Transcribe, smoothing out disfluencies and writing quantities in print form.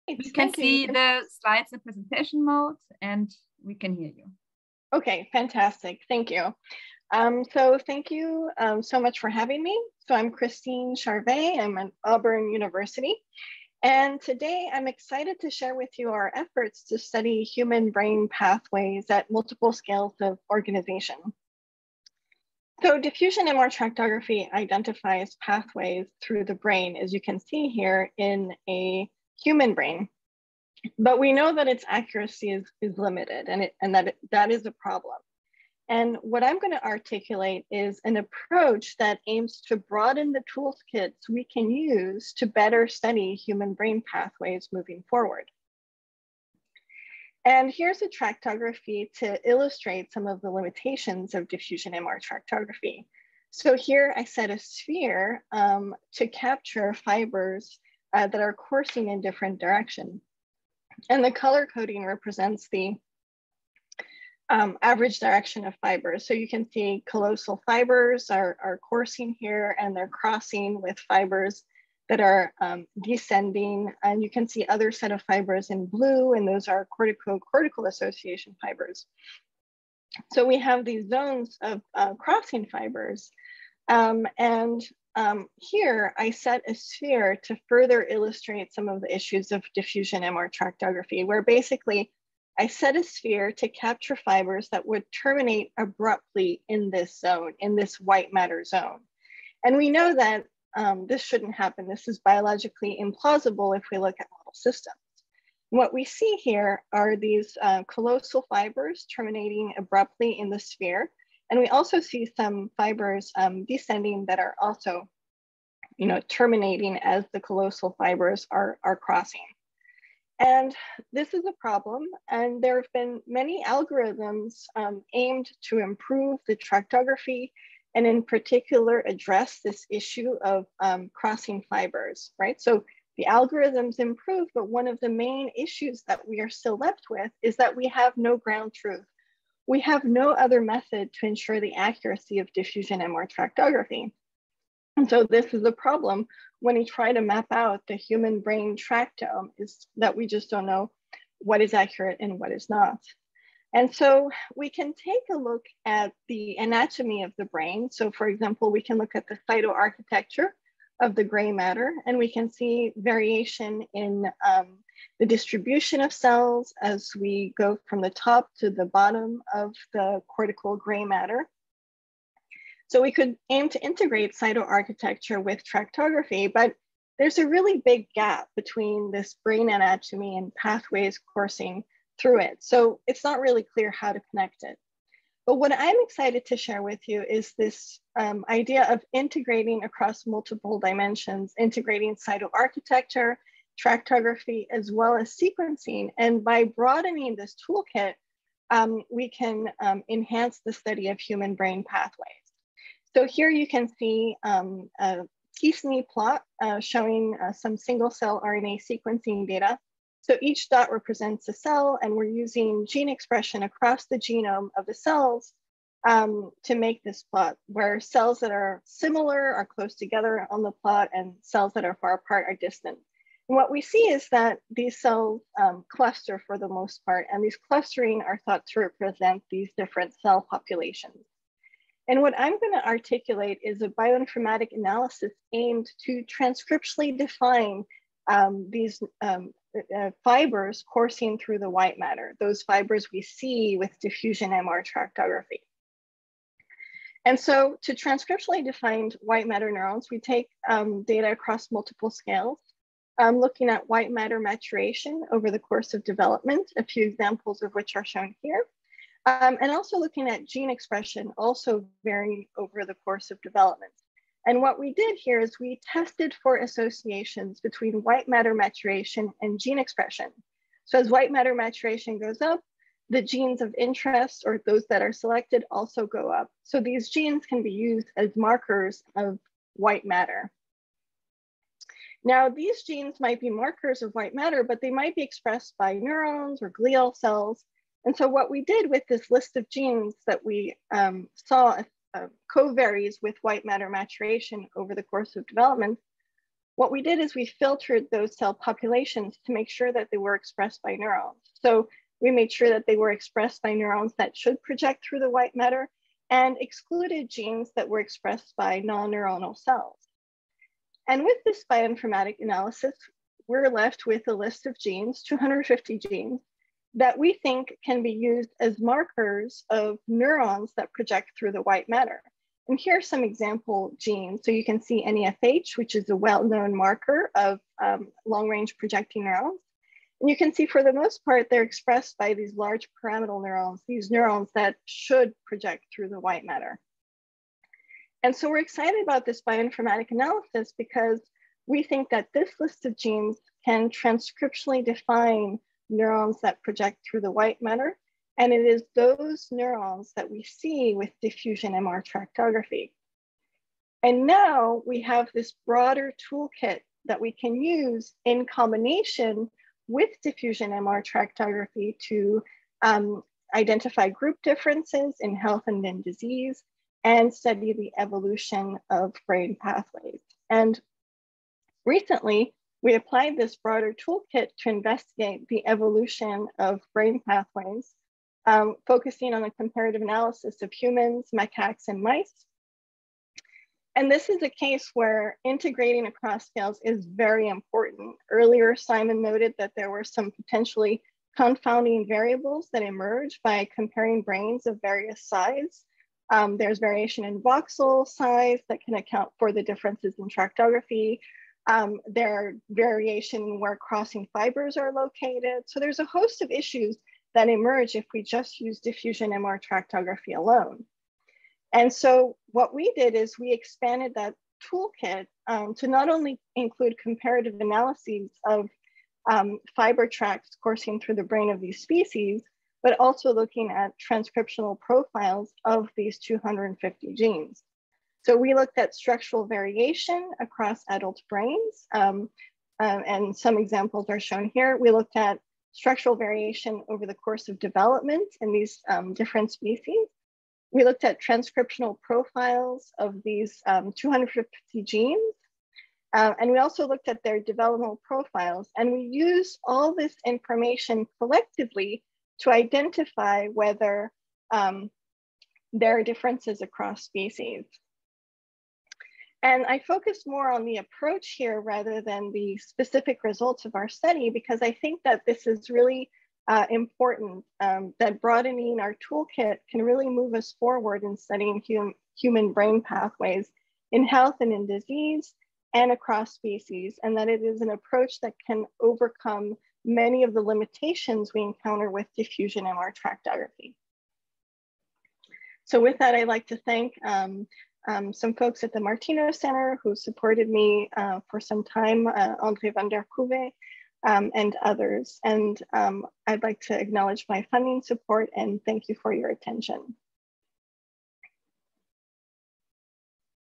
We can Thank see you. the slides in presentation mode and we can hear you. Okay, fantastic. Thank you. So thank you so much for having me. So I'm Christine Charvet. I'm at Auburn University. And today I'm excited to share with you our efforts to study human brain pathways at multiple scales of organization. So diffusion MR tractography identifies pathways through the brain, as you can see here in a human brain. But we know that its accuracy is limited and that is a problem. And what I'm going to articulate is an approach that aims to broaden the toolkits we can use to better study human brain pathways moving forward. And here's a tractography to illustrate some of the limitations of diffusion MR tractography. So here I set a sphere to capture fibers that are coursing in different directions. And the color coding represents the average direction of fibers. So you can see callosal fibers are coursing here and they're crossing with fibers that are descending. And you can see other set of fibers in blue, and those are cortical association fibers. So we have these zones of crossing fibers. Here I set a sphere to further illustrate some of the issues of diffusion MR tractography, where basically I set a sphere to capture fibers that would terminate abruptly in this zone, in this white matter zone. And we know that this shouldn't happen. This is biologically implausible if we look at model systems. What we see here are these callosal fibers terminating abruptly in the sphere. And we also see some fibers descending that are also, terminating as the callosal fibers are crossing. And this is a problem. And there have been many algorithms aimed to improve the tractography and in particular address this issue of crossing fibers, right? So the algorithms improve, but one of the main issues that we are still left with is that we have no ground truth. We have no other method to ensure the accuracy of diffusion MR tractography. And so this is a problem when you try to map out the human brain tractome, is that we just don't know what is accurate and what is not. And so we can take a look at the anatomy of the brain. So for example, we can look at the cytoarchitecture of the gray matter, and we can see variation in the distribution of cells as we go from the top to the bottom of the cortical gray matter. So we could aim to integrate cytoarchitecture with tractography, but there's a really big gap between this brain anatomy and pathways coursing through it. So it's not really clear how to connect it. But what I'm excited to share with you is this idea of integrating across multiple dimensions, integrating cytoarchitecture, tractography, as well as sequencing. And by broadening this toolkit, we can enhance the study of human brain pathways. So here you can see a t-SNE plot showing some single cell RNA sequencing data. So each dot represents a cell, and we're using gene expression across the genome of the cells to make this plot, where cells that are similar are close together on the plot and cells that are far apart are distant. And what we see is that these cells cluster for the most part, and these clustering are thought to represent these different cell populations. And what I'm going to articulate is a bioinformatic analysis aimed to transcriptionally define these fibers coursing through the white matter, those fibers we see with diffusion MR tractography. And so to transcriptionally define white matter neurons, we take data across multiple scales, looking at white matter maturation over the course of development, a few examples of which are shown here. And also looking at gene expression, also varying over the course of development. And what we did here is we tested for associations between white matter maturation and gene expression. So as white matter maturation goes up, the genes of interest, or those that are selected, also go up. So these genes can be used as markers of white matter. Now, these genes might be markers of white matter, but they might be expressed by neurons or glial cells. And so what we did with this list of genes that we saw co-varies with white matter maturation over the course of development what we did is we filtered those cell populations to make sure that they were expressed by neurons. So we made sure that they were expressed by neurons that should project through the white matter and excluded genes that were expressed by non-neuronal cells. And with this bioinformatic analysis, we're left with a list of genes, 250 genes, that we think can be used as markers of neurons that project through the white matter. And here are some example genes. So you can see NEFH, which is a well-known marker of long-range projecting neurons. And you can see for the most part, they're expressed by these large pyramidal neurons, these neurons that should project through the white matter. And so we're excited about this bioinformatic analysis because we think that this list of genes can transcriptionally define neurons that project through the white matter. And it is those neurons that we see with diffusion MR tractography. And now we have this broader toolkit that we can use in combination with diffusion MR tractography to identify group differences in health and in disease and study the evolution of brain pathways. And recently, we applied this broader toolkit to investigate the evolution of brain pathways, focusing on a comparative analysis of humans, macaques, and mice. And this is a case where integrating across scales is very important. Earlier, Simon noted that there were some potentially confounding variables that emerge by comparing brains of various size. There's variation in voxel size that can account for the differences in tractography. There are variation where crossing fibers are located. So there's a host of issues that emerge if we just use diffusion MR tractography alone. And so what we did is we expanded that toolkit to not only include comparative analyses of fiber tracts coursing through the brain of these species, but also looking at transcriptional profiles of these 250 genes. So we looked at structural variation across adult brains, and some examples are shown here. We looked at structural variation over the course of development in these different species. We looked at transcriptional profiles of these 250 genes. And we also looked at their developmental profiles. And we used all this information collectively to identify whether there are differences across species. And I focus more on the approach here rather than the specific results of our study, because I think that this is really important, that broadening our toolkit can really move us forward in studying human brain pathways in health and in disease and across species, and that it is an approach that can overcome many of the limitations we encounter with diffusion MR tractography. So with that, I'd like to thank some folks at the Martino Center who supported me for some time, André van der Kuve, and others. And I'd like to acknowledge my funding support and thank you for your attention.